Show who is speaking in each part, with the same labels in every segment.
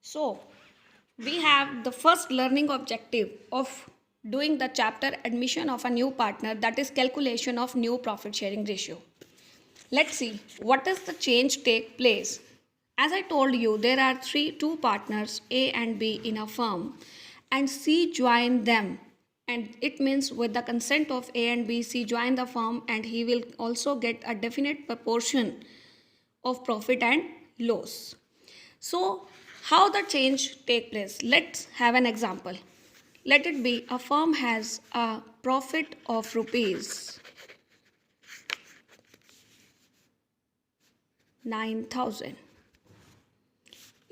Speaker 1: So, we have the first learning objective of doing the chapter admission of a new partner, that is calculation of new profit sharing ratio. Let's see what is the change take place. As I told you, there are two partners A and B in a firm, and C join them, and it means with the consent of A and B, C join the firm and he will also get a definite proportion of profit and loss. So, how the change take place? Let's have an example. Let it be a firm has a profit of rupees 9,000.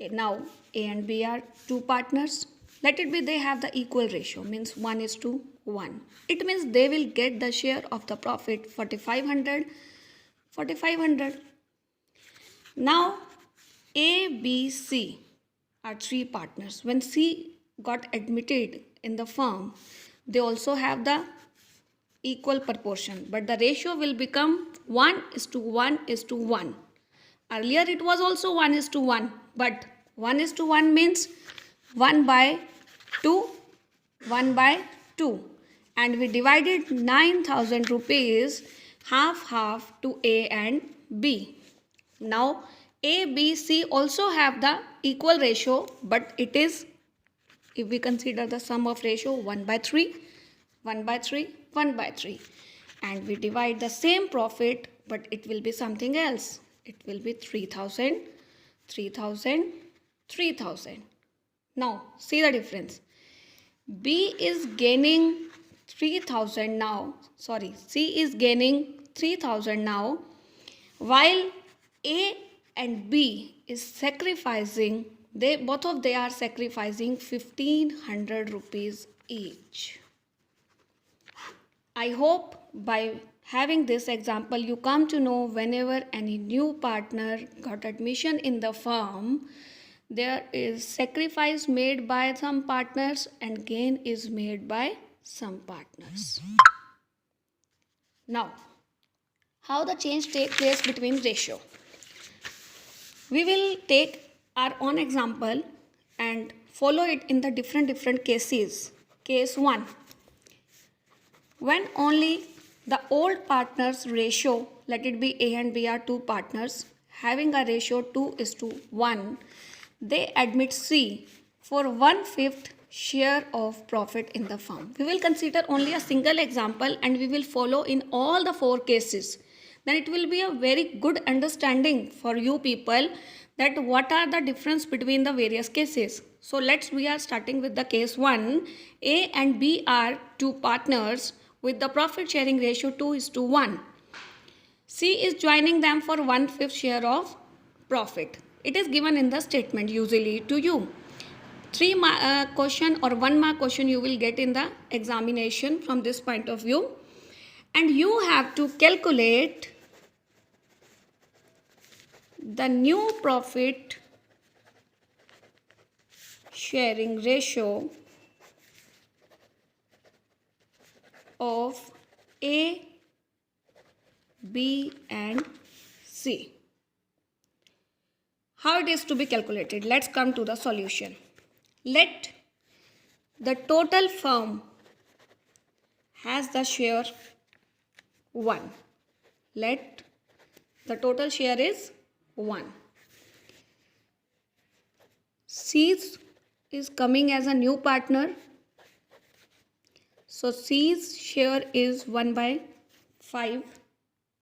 Speaker 1: Now A and B are two partners. Let it be they have the equal ratio, means 1:1. It means they will get the share of the profit 4,500. Now A, B, C are three partners. When C got admitted in the firm, they also have the equal proportion, but the ratio will become 1:1:1. Earlier it was also 1:1, but 1:1 means 1 by 2, 1 by 2. And we divided 9,000 rupees half to A and B. Now A, B, C also have the equal ratio, but it is, if we consider the sum of ratio, 1/3, 1/3, 1/3. And we divide the same profit, but it will be something else. It will be 3,000, 3,000, 3,000. Now, see the difference. B is gaining 3,000 now. Sorry, C is gaining 3,000 now, while A and B is sacrificing, both of they are sacrificing 1,500 rupees each. I hope by having this example you come to know whenever any new partner got admission in the firm, there is sacrifice made by some partners and gain is made by some partners. Now, how the change takes place between ratio? We will take our own example and follow it in the different cases. Case 1. When only the old partners ratio, let it be A and B are two partners, having a ratio 2:1, they admit C for 1/5 share of profit in the firm. We will consider only a single example and we will follow in all the four cases. Then it will be a very good understanding for you people that what are the difference between the various cases. So we are starting with the case 1. A and B are two partners with the profit sharing ratio 2:1. C is joining them for 1/5 share of profit. It is given in the statement usually to you. 3-mark question or 1-mark question you will get in the examination from this point of view. And you have to calculate the new profit sharing ratio of A, B and C. How it is to be calculated? Let's come to the solution. Let the total firm has the share 1. Let the total share is 1. C is coming as a new partner. So C's share is 1/5.